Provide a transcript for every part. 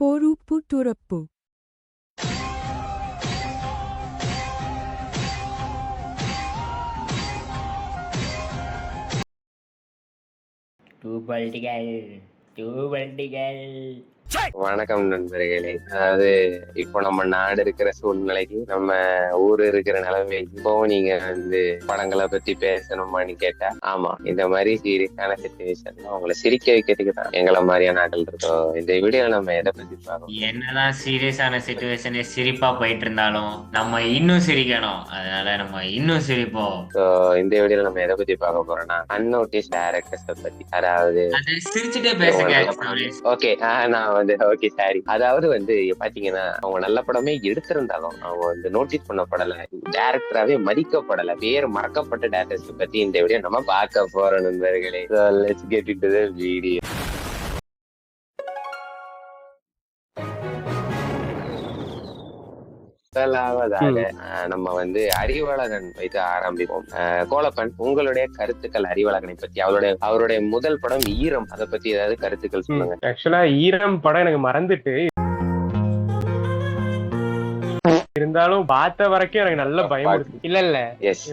பொறுப்பு துறப்பு. வணக்கம் நண்பர்களே. அதாவது இப்போ நம்ம நாடு இருக்கிற சூழ்நிலைக்கு, நம்ம ஊரு இருக்கிற நிலைமைக்கு இப்போ நீங்க படங்களை பத்தி பேசணுமான்னு கேட்டா, ஆமா, இந்த மாதிரி சீரியஸான சிச்சுவேஷன் உங்களை சிரிக்க வைக்கிறதுக்கு தான் எங்களை மாதிரியான ஆட்கள் இருக்கோம். இந்த வீடியோல நம்ம எதை பத்தி பார்க்கணும்? என்னதான் சீரியஸான சிச்சுவேஷனே சிரிப்பா போயிட்டு இருந்தாலும் நம்ம இன்னும் சிரிக்கணும், அதனால நம்ம இன்னும் சிரிப்போம். இந்த வீடியோல நம்ம எதை பத்தி பார்க்க போறோம்னா, அன்நோட்டிஸ் டைரக்டர்ஸ் பத்தி. அதாவது சிரிச்சுட்டே பேசுங்க. ஓகே, நான் ஓகே சாரி. அதாவது பாத்தீங்கன்னா, அவங்க நல்ல படமே எடுத்திருந்தாலும் அவங்க நோட்டீஸ் பண்ணப்படல, டைரக்டராவே மதிக்கப்படல, பேர் மறக்கப்பட்ட டைரக்டர்ஸ் பத்தி இந்த வீடியோ நம்ம பார்க்க போறோம் நண்பர்களே. Let's get into the video. முதலாவதாக நம்ம அறிவழகன் வைத்து ஆரம்பிப்போம். கோலப்பன், உங்களுடைய கருத்துக்கள் அறிவழகனை பத்தி. அவருடைய முதல் படம் ஈரம், அதை பத்தி ஏதாவது கருத்துக்கள் சொல்லுங்க. ஆக்சுவலா ஈரம் படம் எனக்கு மறந்துட்டு இருந்தாலும் பார்த்த வரைக்கும் எனக்கு நல்ல பயம் இருக்கு. இல்ல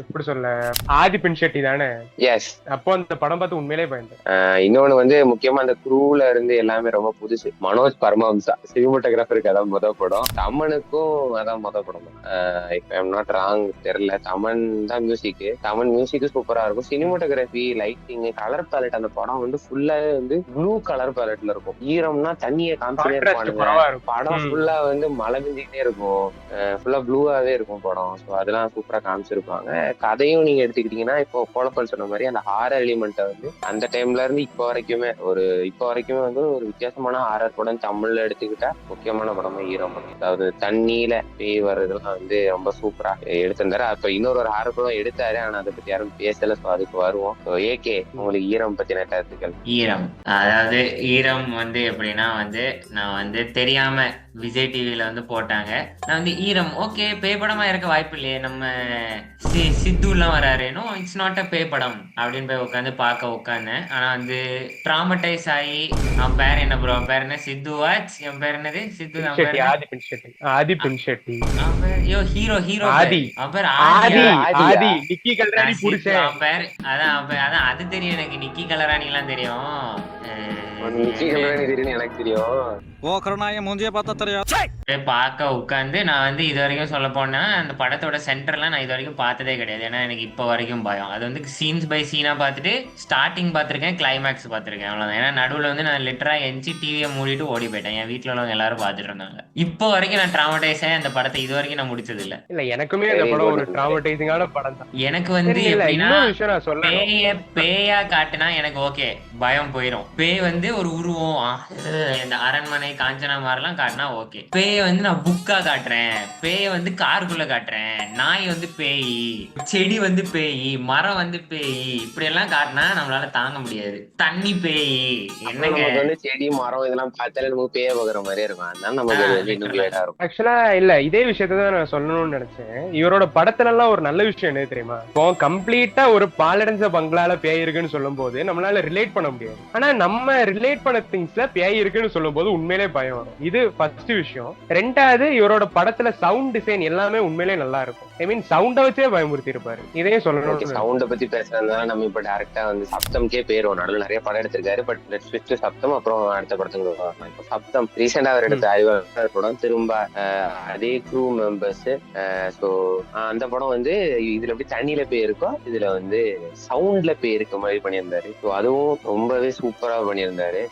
எப்படி சொல்ல, ஆதி பெண் ஷெட்டி தானே? எஸ். அப்போ அந்த படம் பார்த்து உண்மையிலே பயந்தேன். இன்னொன்னு முக்கியமா அந்த குரூல இருந்து எல்லாமே ரொம்ப புதுசு. மனோஜ் பரமஹம்சா சினிமோட்டோகிராஃபருக்கு அதான் முத படம். தமனுக்கும் அதான் முத படம். இப்ப ஐம் நாட் ராங், தெரியல. தமன் தான் மியூசிக். தமன் மியூசிக் சூப்பரா இருக்கும். சினிமோட்டோகிராஃபி, லைட்டிங், கலர் பேலட், அந்த படம் ஃபுல்லாவே ப்ளூ கலர் பேலட்ல இருக்கும். ஈரம்னா தண்ணியை காமிச்சிட்டே இருப்பானுங்க. படம் ஃபுல்லா மழை பெஞ்சிக்கிட்டே இருக்கும், ஃபுல்லா ப்ளூவாவே இருக்கும் படம். ஸோ அதெல்லாம் சூப்பரா காமிச்சிருப்பாங்க. கதையும் நீங்க எடுத்துக்கிட்டீங்கன்னா, இப்போ கோலப்பன் சொன்ன மாதிரி அந்த ஹாரர் எலிமெண்ட்டை அந்த டைம்ல இருந்து இப்போ வரைக்குமே ஒரு வித்தியாசமான ஹாரர் படம் தமிழ்ல எடுத்துக்கிட்டா முக்கியமான படமா ஈரம் படம். அதாவது தண்ணியில பேய் வர்றதுலாம் ரொம்ப சூப்பரா எடுத்திருந்தாரு. அப்ப இன்னொரு ஹாரர் படம் எடுத்தாரு, ஆனா அதை பத்தி யாரும் பேசல. ஸோ அதுக்கு வருவோம். ஏகே, உங்களுக்கு ஈரம் பத்தின கருத்துக்கள்? ஈரம், அதாவது ஈரம் எப்படின்னா நான் தெரியாம விஜய் டிவில போட்டாங்க. நான் ஈரம் ஓகே பேய் படமா இருக்க வாய்ப்பு இல்லையே, நம்ம சித்து எல்லாம் வராரு, நோ இட்ஸ் நாட் அ பேய் படம் அப்படின்னு போய் உட்காந்து பார்க்க உட்காந்தேன். ஆனா ட்ராமடைஸ் ஆகி, அவன் பேர் என்ன ப்ரோ, அவன் பேர் என்ன, சித்துவாச், என் பேர் என்னது, சித்து, ஆதி பெண் ஷெட்டி. ஐயோ ஹீரோ ஆதி, அவன் பேர் ஆதி, நிக்கி கல்ராணி புருஷன். அவன் பேர் அதான் அது தெரியும் எனக்கு. நிக்கி கலராணி எல்லாம் தெரியும். எனக்கு தெரியும். பார்க்க உட்காந்து நான் இது வரைக்கும் சொல்ல போனா அந்த படத்தோட சென்டர்லாம் நான் இது வரைக்கும் பார்த்ததே கிடையாது. ஏன்னா எனக்கு இப்போ வரைக்கும் பயம். அது சீன்ஸ் பை சீனா பார்த்துட்டு ஸ்டார்டிங் பார்த்துருக்கேன், கிளைமேக்ஸ் பார்த்துருக்கேன், அவ்வளோதான். ஏன்னா நடுவில் நான் லிட்டரா எஞ்சி டிவியை மூடிட்டு ஓடி போயிட்டேன். என் வீட்டில் உள்ளவங்க எல்லாரும் பார்த்துட்டு இருந்தாங்க. இப்போ வரைக்கும் நான் ட்ராமடைஸ் ஆகி அந்த படத்தை இது வரைக்கும் நான் முடிச்சது இல்லை. இல்ல, எனக்குமே அந்த படம் ஒரு ட்ராமடைசிங்கான படம் தான். எனக்கு எப்படின்னா, பேயா காட்டுனா எனக்கு ஓகே, பயம் போயிடும். பேய் ஒரு உருவம், இந்த அரண்மனை, காஞ்சனா மாதிரிலாம் காட்டினா ஓகே. பேய நான் புக்கா காட்டுறேன், பேய காருக்குள்ள காட்டுறேன், நாய் பேய், செடி பேய், மரம் பேய், இப்படி எல்லாம் காட்டினா நம்மளால தாங்க முடியாது. தண்ணி பேய் என்னங்க, செடி மரம் இதெல்லாம் பார்த்தாலே நமக்கு பேய போகிற மாதிரி இருக்கும். அதனால நமக்கு ஆக்சுவலா இல்ல, இதே விஷயத்தான் நான் சொல்லணும்னு நினைச்சேன். இவரோட படத்துல எல்லாம் ஒரு நல்ல விஷயம் என்ன தெரியுமா, இப்போ கம்ப்ளீட்டா ஒரு பாலடைஞ்ச பங்களால பேய் இருக்குன்னு சொல்லும் போது நம்மளால ரிலேட் பண்ண முடியாது. ஆனா நம்ம ரிலேட் பண்ண திங்ஸ்ல பேய் இருக்குன்னு சொல்லும் போது உண்மையிலே பயம் வரும். இது ஃபர்ஸ்ட் விஷயம். ரெண்டாவது, இவரோட படத்துல சவுண்ட் டிசைன் எல்லாமே உண்மையிலே நல்லா இருக்கும். ஐ மீன் சவுண்ட வச்சே பயமுறுத்தி இருப்பாரு. இதையும் சொல்லணும். சவுண்ட பத்தி பேசுறதுனால நம்ம இப்ப டைரக்டா சப்தம்கே பேரும். நடுவில் நிறைய படம் எடுத்திருக்காரு. பட் நெக்ஸ்ட் சப்தம், அப்புறம் அடுத்த படத்துக்கு இப்போ சப்தம் ரீசெண்டா அவர் எடுத்த அறிவாளர் படம், திரும்ப அதே க்ரூ மெம்பர்ஸ். ஸோ அந்த படம் இதுல எப்படி தண்ணியில பேய் இருக்கோ, இதுல சவுண்ட்ல பேய் இருக்க மாதிரி பண்ணியிருந்தாரு. ஸோ அதுவும் ரொம்பவே சூப்பரா பண்ணியிருந்தாரு.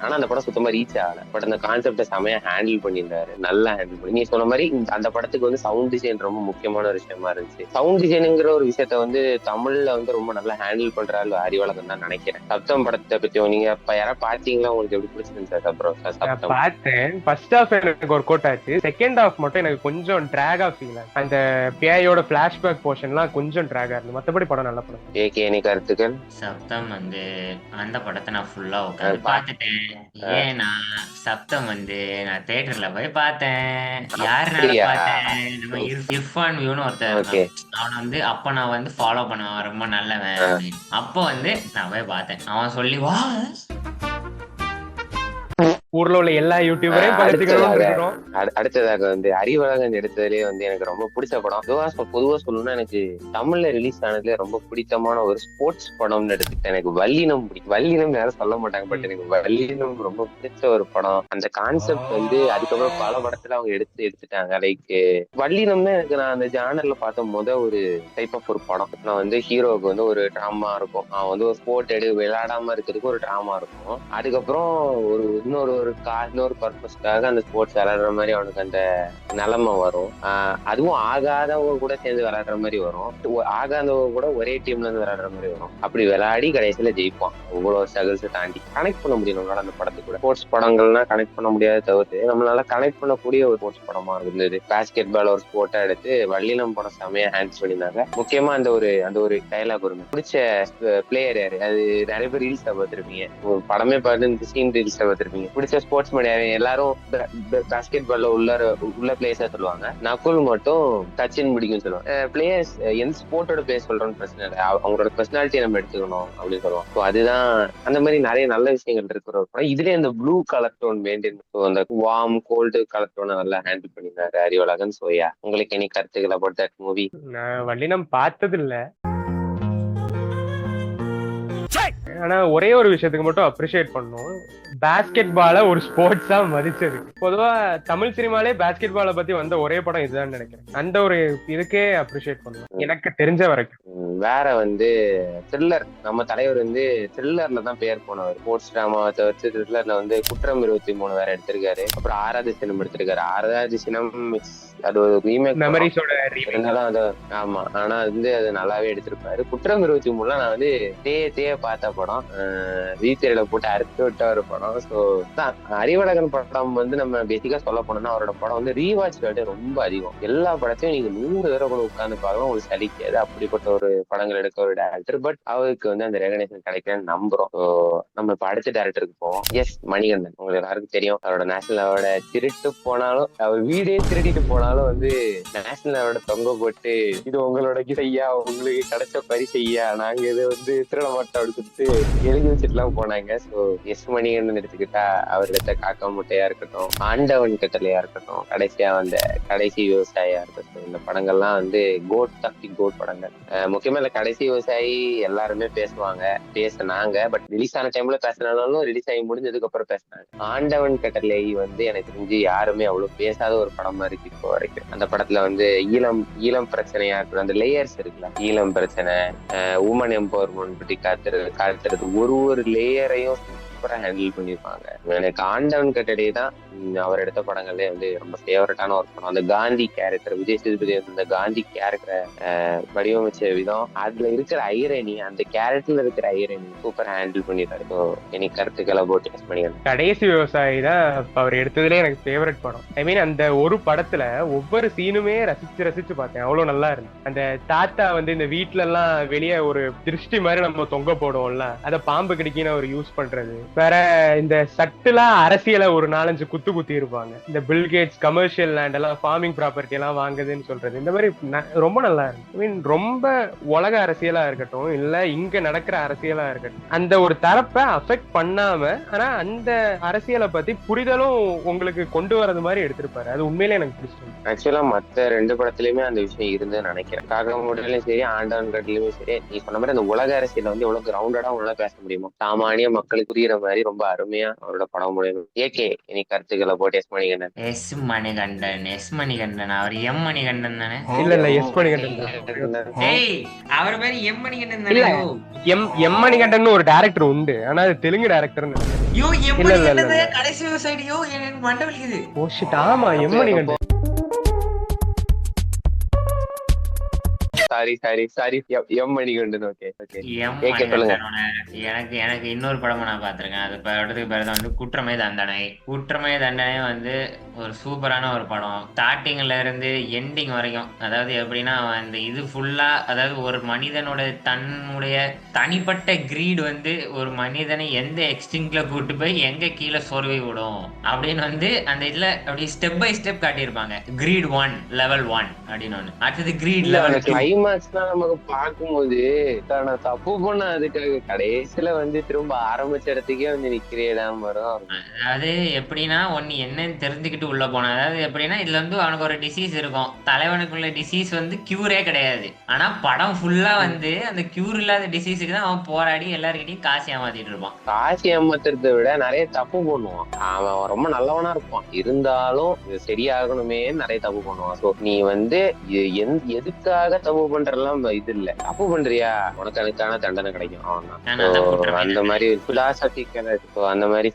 ஆனா அந்த படம் சுத்தமா ரீச் ஆகல. பட் அந்த கான்செப்டை செமையா ஹேண்டில் பண்ணியிருந்தாரு, நல்லா ஹேண்டில் பண்ணி. நீ சொன்ன மாதிரி அந்த படத்துக்கு சவுண்ட் டிசைன் ரொம்ப முக்கியமான ஒரு விஷயமா இருந்துச்சு. சவுண்ட் டிசைனுங்கிற ஒரு விஷயத்த தமிழ்ல ரொம்ப நல்லா ஹேண்டில் பண்றாரு அறிவழகன் தான் நினைக்கிறேன். சப்தம் படத்தை பத்தி நீங்க யாராவது பாத்தீங்களா? உங்களுக்கு எப்படி பிடிச்சிருந்துச்சு சப்தம்? பார்த்தேன். ஃபர்ஸ்ட் ஹாஃப் எனக்கு ஒரு கோட் ஆச்சு. செகண்ட் ஹாஃப் மட்டும் எனக்கு கொஞ்சம் டிராகா ஃபீல் ஆச்சு. அந்த பேயோட பிளாஷ்பேக் போர்ஷன்லாம் கொஞ்சம் டிராகா இருந்து. மத்தபடி படம் நல்ல படம். ஏகே, நீ கருத்துக்கள்? சப்தம் அந்த படத்தை நான் ஃபுல்லா உட்காந்து பார்த்துட்டேன். ஏன்னா சப்தம் நான் தியேட்டர்ல போய் பார்த்தேன். யாருனால பார்த்தேன், நம்ம இர்ஃபான் வியூன்னு ஒருத்தர், அவனை அப்ப நான் ஃபாலோ பண்ணுவேன், ரொம்ப நல்லவன். அப்போ நான் போய் பார்த்தேன். அவன் சொல்லி வா ஊர்ல உள்ள எல்லா யூடியூபரையும் பகிர்ந்துக்கணும்னு இருக்கிறோம். அடுத்ததாக வந்து அறிவழகன் எடுத்ததுலேயே வந்து எனக்கு ரொம்ப பிடிச்ச படம். பொதுவா சொல்லணும்னா எனக்கு தமிழ்ல ரிலீஸ் ஆனதுல ரொம்ப பிடித்தமான ஒரு ஸ்போர்ட்ஸ் படம்னு எடுத்துக்கிட்டேன். எனக்கு வல்லினம் பிடிக்கும். வல்லினம் யாரும் சொல்ல மாட்டாங்க, பட் எனக்கு வல்லினம் ரொம்ப பிடிச்ச ஒரு படம். அந்த கான்செப்ட் வந்து அதுக்கப்புறம் பல படத்துல அவங்க எடுத்துட்டாங்க. லைக் வல்லினம்னு எனக்கு நான் அந்த ஜானர்ல பார்த்த ஒரு டைப் ஆஃப் ஒரு படம். நான் வந்து ஹீரோவுக்கு வந்து ஒரு டிராமா இருக்கும், அவன் வந்து ஒரு ஸ்போர்ட் விளையாடாம இருக்கிறதுக்கு ஒரு டிராமா இருக்கும். அதுக்கப்புறம் இன்னொரு பர்பஸ்க்காக அந்த ஸ்போர்ட்ஸ் விளையாடுற மாதிரி அவனுக்கு அந்த நிலைமை வரும். அதுவும் ஆகாதவங்க கூட சேர்ந்து விளையாடுற மாதிரி வரும், ஆகாதவங்க கூட ஒரே டீம்ல இருந்து விளையாடுற மாதிரி வரும். அப்படி விளையாடி கடைசியில ஜெயிப்பான். இவ்வளவு ஸ்ட்ரகிள்ஸ் தாண்டி கனெக்ட் பண்ண முடியும் நம்மளால அந்த படத்துக்கு கூட. ஸ்போர்ட்ஸ் படங்கள்னா கனெக்ட் பண்ண முடியாத தவிர்த்து நம்மளால கனெக்ட் பண்ணக்கூடிய ஒரு ஸ்போர்ட்ஸ் படமா இருந்தது. பாஸ்கெட் பால் ஒரு ஸ்போர்ட்டா எடுத்து வல்லினம் படம் செமையா ஹேண்ட்ஸ் பண்ணியிருந்தாங்க. முக்கியமா அந்த ஒரு டைலாக் ஒரு பிடிச்ச பிளேயர் யாரு, அது நிறைய பேர் ரீல்ஸ் பார்த்திருப்பீங்க, ஒரு படமே பார்த்து சீன் ரீல்ஸ் பார்த்திருப்பீங்க. பிடிச்ச ஸ்போர்ட்ஸ் மீடியா எல்லாரும் பாஸ்கெட் பால்ல உள்ள பிளேயர்ஸா சொல்லுவாங்க. நகுல் மட்டும் சச்சின் பிடிக்கும் சொல்லுவாங்க. பிளேயர்ஸ் எந்த ஸ்போர்ட்டோட பிளேயர் சொல்றோம்னு பிரச்சனை இல்லை, அவங்களோட பர்சனாலிட்டியை நம்ம எடுத்துக்கணும் அப்படின்னு சொல்லுவோம். ஸோ அதுதான் அந்த மாதிரி நிறைய நல்ல விஷயங்கள் இருக்கிற ஒரு படம். இதுல இந்த ப்ளூ கலர் டோன் மெயின்டைன், அந்த வார்ம் கோல்டு கலர் டோனை நல்லா ஹேண்டில் பண்ணிருந்தாரு அறிவழகன். சோயா, உங்களுக்கு எனி கருத்துக்களை about that மூவி? நான் வல்லினம் பார்த்தது இல்ல, ஆனா ஒரே ஒரு விஷயத்துக்கு மட்டும் அப்ரிஷியேட் பண்ணும், பாஸ்கெட் பால ஒரு ஸ்போர்ட்ஸா மதிச்சது. பொதுவா தமிழ் சினிமாலே பாஸ்கெட் பாலை பத்தி வந்த ஒரே படம் இதுதான் நினைக்கிறேன். அந்த ஒரு இதுக்கே அப்ரிஷியேட் பண்ணுவோம் எனக்கு தெரிஞ்ச வரைக்கும். வேற வந்து த்ரில்லர், நம்ம தலைவர் வந்து த்ரில்லர்ல தான் பேர் போனவர். ஸ்போர்ட்ஸ் டிராமாவை தவிர்த்து த்ரில்லர்ல வந்து குற்றம் 23 வேற எடுத்திருக்காரு. அப்புறம் 6வது சினம் எடுத்திருக்காரு. 6வது சினம் அது ஒரு ரீமேக், மெமரிஸோட ஆமா, ஆனா வந்து அது நல்லாவே எடுத்திருப்பாரு. குற்றம் 23 நான் வந்து தேய பார்த்த படம், வீத்திரையில போட்டு அறுத்து விட்ட ஒரு படம். ஸோ அறிவழகன் படம் வந்து நம்ம பேசிக்கா சொல்ல போனோம்னா அவரோட படம் வந்து ரீவாட்ச் வேல்டு ரொம்ப அதிகம். எல்லா படத்தையும் நீங்க 100 தடவை கூட உட்கார்ந்து பார்க்கலாம், உங்களுக்கு சலிக்காது. அப்படிப்பட்ட ஒரு படங்கள் எடுக்க ஒரு டேரக்டர். பட் அவருக்கு வந்து அந்த ரெகக்னேஷன் கிடைக்கலன்னு நம்புறோம். ஸோ நம்ம இப்ப அடுத்த டேரக்டருக்கு போவோம். எஸ் மணிகண்டன். உங்களுக்கு எல்லாருக்கும் தெரியும், அவரோட நேஷனல் அவார்டை திருட்டு போனாலும், அவர் வீடே திருடிட்டு போனாலும் வந்து நேஷனல் அவார்டை தொங்க போட்டு இது உங்களோட கிரையா, உங்களுக்கு கிடைச்ச பரிசையா, நாங்க இதை வந்து திருட மாட்டோம் அப்படி சொல்லிட்டு எழுதி வச்சுட்டுலாம் போனாங்க. ஸோ எஸ் மணிகண்டன் எடுத்துக்கிட்டா அவர் எடுத்த காக்கா முட்டையா இருக்கட்டும், ஆண்டவன் கட்டளையா இருக்கட்டும், கடைசியா வந்த கடைசி விவசாயியா இருக்கட்டும், இந்த படங்கள்லாம் வந்து கோட் படங்கள். முக்கியமா இந்த கடைசி விவசாயி எல்லாருமே பேசினாங்க. பட் ரிலீஸ் ஆன டைம்ல பேசினாலும் ரிலீஸ் ஆகி முடிஞ்சதுக்கு அப்புறம் பேசினாங்க. ஆண்டவன் கட்டளை வந்து எனக்கு தெரிஞ்சு யாருமே அவ்வளவு பேசாத ஒரு படமா இருக்கு இப்போ வரைக்கும். அந்த படத்துல வந்து ஈழம் பிரச்சனையா இருக்கட்டும், அந்த லேயர்ஸ் இருக்குல்ல, ஈழம் பிரச்சனை, உமன் எம்பவர்மெண்ட் பற்றி காட்டுறது, ஒரு லேயரையும் சூப்பரா ஹேண்டில் பண்ணிருப்பாங்க. எனக்கு ஆண்டவன் கட்டளை தான் அவர் எடுத்த படங்களே வந்து ரொம்ப ஃபேவரட்டான ஒரு படம். அந்த காந்தி கேரக்டர், விஜய் சேதுபதி அந்த காந்தி கேரக்டரை வடிவமைச்ச விதம், அதுல இருக்கிற ஐரணி, அந்த கேரக்டர்ல இருக்கிற ஐரணி சூப்பர் ஹேண்டில் பண்ணிருக்காரு. ஸோ எனக்கு கருத்துக்களை போட்டு டெஸ்ட் பண்ணிக்கிறேன். கடைசி விவசாயி தான் அவர் எடுத்ததுல எனக்கு ஃபேவரட் படம். ஐ மீன் அந்த ஒரு படத்துல ஒவ்வொரு சீனுமே ரசிச்சு பார்த்தேன், அவ்வளவு நல்லா இருந்து. அந்த தாத்தா வந்து இந்த வீட்டுல எல்லாம் வெளியே ஒரு திருஷ்டி மாதிரி நம்ம தொங்க போடுவோம்ல, அதை பாம்பு கடிக்கின்னு அவர் யூஸ் பண்றது, வேற இந்த சட்டுலா அரசியல ஒரு 4-5 குத்தி இருப்பாங்க. இந்த பில்கேட்ஸ் கமர்ஷியல் லேண்ட் எல்லாம், ஃபார்மிங் ப்ராப்பர்ட்டி எல்லாம் வாங்குதுன்னு சொல்றது, இந்த மாதிரி ரொம்ப நல்லா இருக்கு. ஐ மீன் ரொம்ப உலக அரசியலா இருக்கட்டும், இல்ல இங்க நடக்கிற அரசியலா இருக்கட்டும், அந்த ஒரு தரப்பை அஃபெக்ட் பண்ணாம, ஆனா அந்த அரசியலை பத்தி புரிதலும் உங்களுக்கு கொண்டு வரது மாதிரி எடுத்திருப்பாரு. அது உண்மையிலே எனக்கு பிடிச்சிருக்கு. ஆக்சுவலா மத்த 2 படத்துலயுமே அந்த விஷயம் இருந்துன்னு நினைக்கிறேன். காகமுடலையும் சரி, ஆண்டவன் கட்டளையும் சரி, நீ சொன்ன மாதிரி அந்த உலக அரசியல வந்து எவ்வளவு கிரவுண்டடா உங்களால பேச முடியுமோ, சாமானிய மக்களுக்கு புரியுற மாதிரி ரொம்ப அருமையா அவரோட படம் முடியும். ஏகே இனி கருத்துக்களை போட்டு எஸ் மணிகண்டன் அவர் எம் மணிகண்டன் தானே? இல்ல எஸ் மணிகண்டன், அவர் பேரு எம் மணிகண்டன் இல்ல எம் மணிகண்டன் ஒரு டைரக்டர் உண்டு, ஆனா அது தெலுங்கு டைரக்டர். கடைசி விவசாயியோ எனக்கு மண்டை வலிக்குது. ஓ ஷிட், ஆமா M Manikandan. Sorry M Manikandan. எனக்கு இன்னொரு படமும் நான் பாத்திருக்கேன். அது படத்துக்கு பேர் தான் வந்து குற்றமே தண்டனை வந்து ஒரு சூப்பரான ஒரு படம். ஸ்டார்டிங்ல இருந்து எண்டிங் வரைக்கும், அதாவது எப்படின்னா அந்த இது ஃபுல்லா, அதாவது ஒரு மனிதனோட தன்னுடைய தனிப்பட்ட கிரீட் வந்து ஒரு மனிதனை எந்த எக்ஸ்டிங்ல கூட்டு போய் எங்க கீழே சொருவி விடும் அப்படின்னு வந்து அந்த இதுல அப்படி ஸ்டெப் பை ஸ்டெப் காட்டியிருப்பாங்க. கிரீட் 1 லெவல் 1 அப்படின்னு ஒண்ணு, அடுத்தது கிரீட் லெவல் 2. கிளைமேக்ஸ்லாம் நமக்கு பார்க்கும்போது நான் தப்பு பண்ண அதுக்காக கடைசியில வந்து திரும்ப ஆரம்பிச்ச இடத்துக்கே வந்து நிக்கிறேடாம வரும். அதாவது எப்படின்னா ஒன்னு என்னன்னு தெரிஞ்சுக்கிட்டு உள்ள போனேன். அதாவது எப்படின்னா இதுல வந்து அவனுக்கு ஒரு டிசீஸ் இருக்கும், தலைவனுக்குள்ள டிசீஸ் வந்து கியூரே கிடையாது. ஆனா படம் ஃபுல்லா வந்து அந்த கியூர் இல்லாத டிசீஸுக்கு தான் அவன் போராடி எல்லாருக்கிட்டையும் காசு ஏமாத்திட்டு இருப்பான். காசு ஏமாத்துறதை விட நிறைய தப்பு பண்ணுவான். அவன் ரொம்ப நல்லவனா இருப்பான், இருந்தாலும் இது சரியாகணுமே நிறைய தப்பு பண்ணுவான். சோ நீ வந்து எதுக்காக தப்பு பண்றலாம் இது இல்ல, தப்பு பண்றியா உனக்கு அதுக்கான தண்டனை கிடைக்கும் அவன். அந்த மாதிரி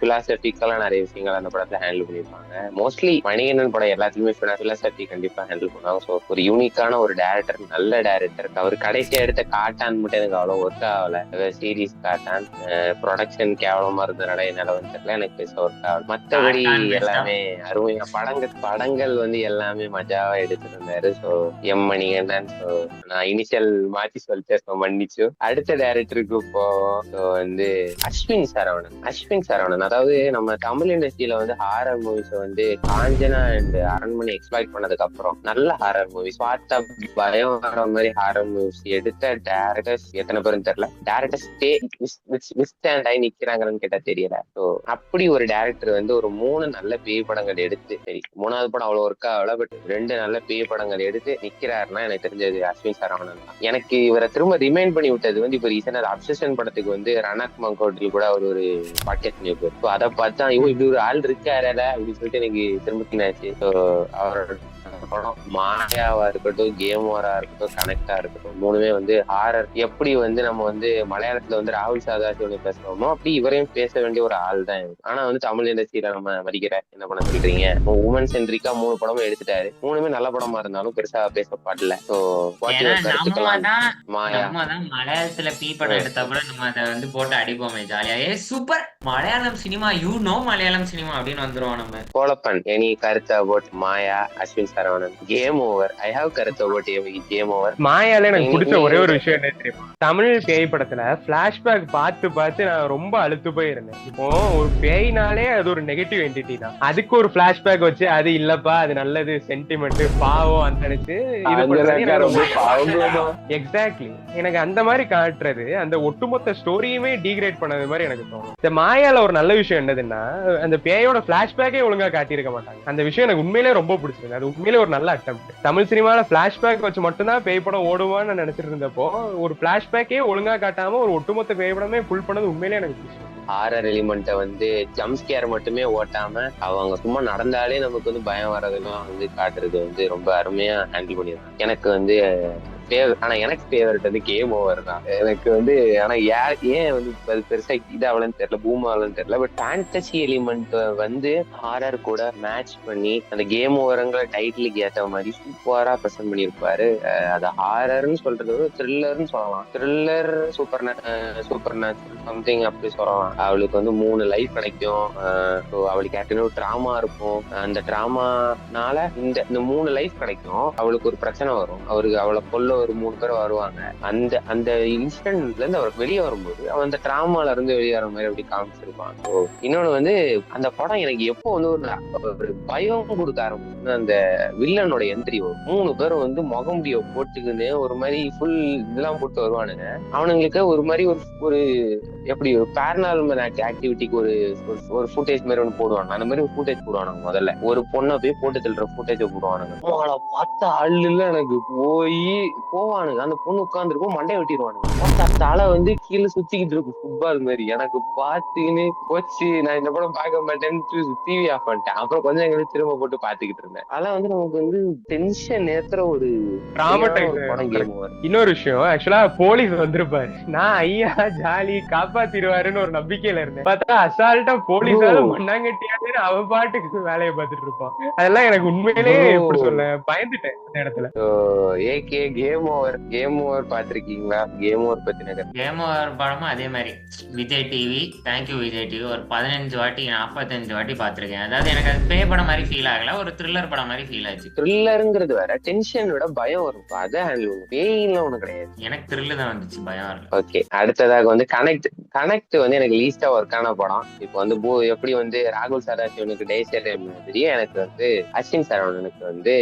பிலாசபிக்கலா நிறைய விஷயங்கள் அந்த படத்துல ஹேண்டில் பண்ணிருப்பாங்க. மோஸ்ட்லி மணிகண்டன் படம் எல்லாத்துலயுமே பிலாசபி கண்டிப்பா ஹேண்டில் பண்ணுவாங்க. ஸோ ஒரு யூனிக்கான ஒரு டேரக்டர், நல்ல டேரக்டர். அவர் கடைசியா எடுத்த காட்டான் மட்டும் எனக்கு அவ்வளவு ஒர்க் ஆகல. சீரீஸ் காட்டான் ப்ரொடக்ஷன் கேவலமா இருந்தனால என்னால வந்து தெரியல, எனக்கு பெருசா ஒர்க் ஆகல. மற்றபடி எல்லாமே அருமையா படங்கள் வந்து எல்லாமே மஜாவா எடுத்திருந்தாரு. So M Manikandan. ஸோ நான் இனிஷியல் மாற்றி சொல்லிட்டேன், மன்னிச்சு. அடுத்த டேரக்டருக்கு போவோம். ஸோ வந்து அஸ்வின் சரவணன். அதாவது நம்ம தமிழ் இண்டஸ்ட்ரியில வந்து ஹாரர் மூவிஸ் வந்து காஞ்சனா அண்ட் அரண்மனை எக்ஸ்ப்ளாய்ட் பண்ணதுக்கு அப்புறம் நல்ல ஹாரர் மூவிஸ் பார்த்தா பயம் வர மாதிரி ஹாரர் மூவிஸ் எடுத்த டேரக்டர்ஸ் எத்தனை பேரும் தெரியல. டேரக்டர்ஸ் ஸ்டாண்ட் ஆகி நிக்கிறாங்கன்னு கேட்டா தெரியல. ஸோ அப்படி ஒரு டேரக்டர் வந்து ஒரு 3 நல்ல பேய் படங்கள் எடுத்து, சரி 3வது படம் அவ்வளவு ஒர்க் ஆகல, பட் 2 நல்ல பேய் படங்கள் எடுத்து நிக்கிறாருன்னா எனக்கு தெரிஞ்சது அஸ்வின் சரவணன் தான். எனக்கு இவரை திரும்ப ரிமைண்ட் பண்ணி விட்டது வந்து இப்ப ரீசெண்டா அப்சஷன் படத்துக்கு வந்து ரணக் மங்கோட்டில் கூட ஒரு பாட்காஸ்ட் நியூஸ். ஸோ அதை பார்த்தா இப்படி ஒரு ஆள் இருக்காருல அப்படின்னு சொல்லிட்டு எனக்கு திரும்பினாச்சு. ஸோ அவரோட படம் மாயாவா இருக்கட்டும், கேம் ஓவரா இருக்கட்டும், கனெக்டா இருக்கட்டும், 3மே வந்து ஹாரர். எப்படி வந்து நம்ம வந்து மலையாளத்துல வந்து ராகுல் சாதாசிவனை பேசுறோமோ அப்படி இவரையும் பேச வேண்டிய ஒரு ஆள் தான். ஆனா வந்து தமிழ் இண்டஸ்ட்ரியில நம்ம மதிக்கிற என்ன பண்ண சொல்றீங்க, உமன் சென்ட்ரிக்கா 3 படமும் எடுத்துட்டாரு. 3மே நல்ல படமா இருந்தாலும் பெருசா பேசப்படல. ஸோ மலையாளத்துல பீ படம் எடுத்தா கூட நம்ம அதை வந்து போட்டு அடிப்போமே ஜாலியா, super Malayalam cinema, Malayalam cinema அப்படின்னு வந்துருவோம் நம்ம. கோலப்பன் எனி கருத்தா boat Maya, Ashwin Saravanan. Game over. I have கருத்தா போட் கேம் ஓவர். மாயால எனக்கு பிடிச்ச ஒரே ஒரு விஷயம் என்ன தெரியுமா, தமிழ் பேய் படத்துல பிளாஷ்பேக் பார்த்து நான் ரொம்ப அழுத்து போயிருந்தேன். இப்போ ஒரு பேய்னாலே அது ஒரு நெகட்டிவ் என்டிட்டி தான், அதுக்கு ஒரு பிளாஷ்பேக் வச்சு அது இல்லப்பா அது நல்லது சென்டிமெண்ட் பாவம் அந்த நினைச்சு எக்ஸாக்ட்லி எனக்கு அந்த மாதிரி காட்டுறது அந்த ஒட்டுமொத்த ஸ்டோரியுமே டீக்ரேட் பண்ணது மாதிரி எனக்கு தோணும். இந்த மாயால ஒரு நல்ல விஷயம் என்னதுன்னா அந்த பேயோட பிளாஷ்பேக்கே ஒழுங்கா காட்டியிருக்க மாட்டாங்க. அந்த விஷயம் எனக்கு உண்மையிலே ரொம்ப பிடிச்சிருக்கு. அது உண்மையிலே ஒரு நல்ல அட்டெம்ப்ட். தமிழ் சினிமால பிளாஷ்பேக் வச்சு மட்டும்தான் பேய் படம் ஓடுவான்னு நினைச்சிட்டு இருந்தப்போ ஒரு பிளாஷ்பேக்கே ஒழுங்கா காட்டாம ஒரு ஒட்டுமொத்த பேய் படமே ஃபுல் பண்ணது உண்மையிலே எனக்கு பிடிச்சிருக்கு. ஹாரர் எலிமெண்ட்டை வந்து ஜம்ப் ஸ்கேர் மட்டுமே ஓட்டாம அவங்க சும்மா நடந்தாலே நமக்கு வந்து பயம் வர்றதெல்லாம் வந்து காட்டுறது வந்து ரொம்ப அருமையா ஹேண்டில் பண்ணிருக்காங்க. எனக்கு வந்து ஆனா எனக்கு ஃபேவரட் வந்து கேம் ஓவர் தான். எனக்கு வந்து ஆனா ஏன் வந்து பெருசா இதாவலன்னு தெரியல, பூம் ஆகலன்னு தெரியல. பட் ஃபேண்டசி எலிமெண்ட் வந்து ஹாரர் கூட மேட்ச் பண்ணி அந்த கேம் ஓவருங்கிற டைட்டிலுக்கு ஏற்ற மாதிரி சூப்பரா ப்ரெசென்ட் பண்ணியிருப்பாரு. அது ஹாரர்னு சொல்றது த்ரில்லர்னு சொல்லலாம். த்ரில்லர் சூப்பர் நேச்சுரல் சம்திங் அப்படி சொல்லலாம். அவளுக்கு வந்து 3 லைஃப் கிடைக்கும். அவளுக்கு ஏற்கனவே ஒரு ட்ராமா இருக்கும். அந்த ட்ராமானால இந்த 3 லைஃப் கிடைக்கும். அவளுக்கு ஒரு பிரச்சனை வரும். அவளை கொல்ல ஒரு 3 பேர் வருவாங்க. அந்த இன்சிடென்ட்ல இருந்து அவருக்கு வெளியே வரும்போது அவன் அந்த டிராமால இருந்து வெளியே வர மாதிரி அப்படி காமிச்சிருப்பான். இன்னொன்னு வந்து அந்த படம் எனக்கு எப்போ வந்து ஒரு பயம் கொடுக்க ஆரம்பிச்சு, அந்த வில்லனோட என்ட்ரி வரும். 3 பேரும் வந்து முகமுடிய போட்டுக்குன்னு ஒரு மாதிரி ஃபுல் இதெல்லாம் போட்டு வருவானுங்க. அவனுங்களுக்கு ஒரு மாதிரி ஒரு எப்படி ஒரு பேரனார்மல் ஆக்டிவிட்டிக்கு ஒரு ஃபுட்டேஜ் மாதிரி ஒன்று போடுவாங்க. அந்த மாதிரி ஒரு ஃபுட்டேஜ் போடுவானுங்க. முதல்ல ஒரு பொண்ணை போய் போட்டு தள்ளுற ஃபுட்டேஜ் போடுவானுங்க. பார்த்தா ஆள் எனக்கு போவானுங்க. அந்த பொண்ணு உட்காந்துருக்கும், மண்டையை வெட்டிடுவானுங்க. தலை வந்து கீழே சுத்திக்கிட்டு இருக்கும் ஃபுட்பால் மாதிரி. எனக்கு பார்த்துன்னு போச்சு, நான் இந்த படம் பார்க்க மாட்டேன்னு டிவி ஆஃப் பண்ணிட்டேன். அப்புறம் கொஞ்சம் எங்களுக்கு திரும்ப போட்டு பாத்துக்கிட்டு இருந்தேன். அதெல்லாம் வந்து நமக்கு வந்து டென்ஷன் ஏத்துற ஒரு படம். இன்னொரு விஷயம், ஆக்சுவலா போலீஸ் வந்திருப்பாரு, நான் ஐயா ஜாலி காப்பாத்திருவாருன்னு ஒரு நம்பிக்கையில இருந்தேன். பார்த்தா அசால்ட்டா போலீஸால மண்ணாங்கட்டியாரு அவன் பாட்டுக்கு வேலையை பார்த்துட்டு இருப்பான். அதெல்லாம் எனக்கு உண்மையிலே எப்படி சொல்ல பயந்துட்டேன் அந்த இடத்துல. கேம் ஓவர் பாத்திருக்கீங்களா? கேம் ஓவர் பத்தின கேம் ஓவர் படமும் அதே மாதிரி Vijay TV, thank you Vijay TV, ஒரு 15 வாட்டி 45 வாட்டி பாத்திருக்கேன். அதாவது எனக்கு அது பேய் படம் மாதிரி ஃபீல் ஆகல, ஒரு த்ரில்லர் படம் மாதிரி ஃபீல் ஆச்சு. த்ரில்லருங்கிறது வேற, டென்ஷன் விட பயம் வரும். அதை ஹேண்டில் பண்ணும். பேய்லாம் ஒண்ணு கிடையாது. எனக்கு த்ரில்லு தான் வந்துச்சு, பயம் வரல. ஓகே, அடுத்ததாக வந்து கனெக்ட் வந்து எனக்கு லீஸ்டா ஒர்க்கான படம். இப்போ வந்து எப்படி வந்து ராகுல் சதாசிவனுக்கு டேசர் மாதிரி எனக்கு வந்து அஸ்வின் சரவணனுக்கு வந்து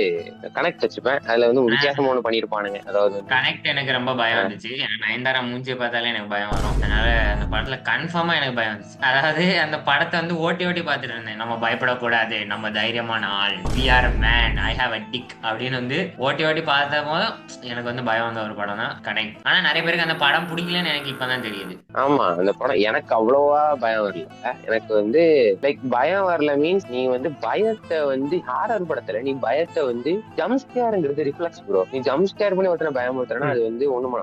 கனெக்ட் வச்சுப்பேன். அதுல வந்து வித்தியாசமா ஒண்ணு பண்ணிருப்பானுங்க. அதாவது கனெக்ட் எனக்கு ரொம்ப பயம் வந்துச்சு. ஏன்னா நயன்தாரா மூஞ்சியை பார்த்தாலே எனக்கு பயம் வரும். அதனால அந்த படத்துல கன்ஃபார்மா எனக்கு பயம் வந்துச்சு. அதாவது அந்த படத்தை வந்து ஓட்டி ஓட்டி பார்த்துட்டு இருந்தேன். நம்ம பயப்படக்கூடாது, நம்ம தைரியமான ஆள், we are man, I have a dick அப்படின்னு வந்து ஓட்டி ஓட்டி பார்த்த போது எனக்கு வந்து பயம் வந்த ஒரு படம் தான் கனெக்ட். ஆனா நிறைய பேருக்கு அந்த படம் பிடிக்கலன்னு எனக்கு இப்பதான் தெரியுது. ஆமா, அந்த படம் எனக்கு அவ்வளவா பயம் வரல. எனக்கு வந்து லைக் பயம் வரல மீன்ஸ் நீ வந்து பயத்தை வந்து ஹாரர் படத்துல நீ பயத்தை வந்து ஜம்ஸ்கேர்ங்கிறது ரிஃப்ளெக்ஸ் ப்ரோ. நீ ஜம்ஸ்கேர் பண்ணி ஒருத்தனை பயமுறுத்துறனா அது வந்து ஒண்ணுமா,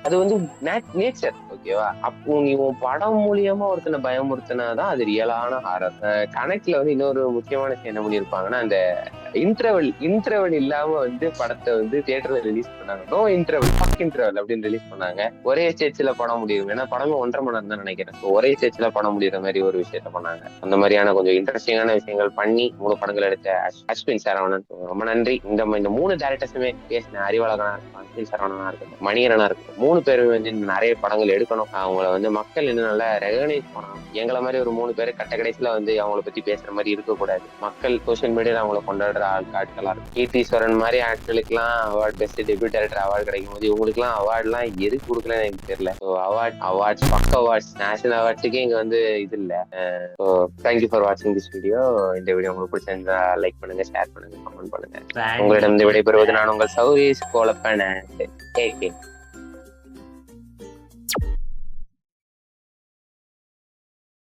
அது வந்து நேச்சர், ஓகேவா? அப்போ நீ உன் படம் மூலியமா ஒருத்தனை பயமுறுத்தினாதான் அது ரியலான ஹாரர். கனெக்ட்ல வந்து இன்னொரு முக்கியமான விஷயம் என்ன பண்ணிருப்பாங்கன்னா, அந்த இன்டர்வல் இல்லாம வந்து படத்தை வந்து தியேட்டர்ல ரிலீஸ் பண்ணாங்க. நோ இன்டர்வல், ஃபக் இன்டர்வல் அப்படின்னு ரிலீஸ் பண்ணாங்க. ஒரே ஸ்டேஜ்ல படம் முடியும். ஏன்னா படமே 1.5 மணி நேரம் தான் நினைக்கிறேன். ஒரே ஸ்டேஜ்ல படம் முடியுற மாதிரி ஒரு விஷயத்த பண்ணாங்க. அந்த மாதிரியான கொஞ்சம் இன்ட்ரெஸ்டிங்கான விஷயங்கள் பண்ணி 3 படங்கள் எடுத்த அஸ்வின் சரவணன் ரொம்ப நன்றி. இந்த 3 டேரக்டர்ஸுமே பேசின, அறிவழகனா இருக்கும், அஸ்வின் சரவணனா இருக்கட்டும், மணிகரனா இருக்கட்டும், 3 பேருமே வந்து நிறைய படங்கள் எடுக்கணும். அவங்கள வந்து மக்கள் இன்னும் நல்லா ரெகனைஸ் பண்ணணும். எங்களை மாதிரி ஒரு 3 பேர் கட்ட கடைசியில வந்து அவங்கள பத்தி பேசுற மாதிரி இருக்கக்கூடாது. மக்கள் சோசியல் மீடியால அவங்கள கொண்டாடுற ஆட்களா இருக்கும். கீர்த்தீஸ்வரன் மாதிரி ஆட்களுக்கு எல்லாம் award, best debut director award கிடைக்கும் போது இவங்களுக்கு எல்லாம் அவார்டு எல்லாம் எதுக்கு கொடுக்கலன்னு எனக்கு தெரியல. அவார்ட்ஸ் பக் அவார்ட்ஸ் நேஷனல் அவார்ட்ஸுக்கு இங்க வந்து இது இல்ல. தேங்க்யூ ஃபார் வாட்சிங் திஸ் வீடியோ. இந்த வீடியோ உங்களுக்கு பிடிச்சிருந்தா லைக் பண்ணுங்க, ஷேர் பண்ணுங்க, கமெண்ட் பண்ணுங்க. உங்களிடம் விடைபெறுவது நான் உங்கள் சௌரேஷ் கோலப்பன்.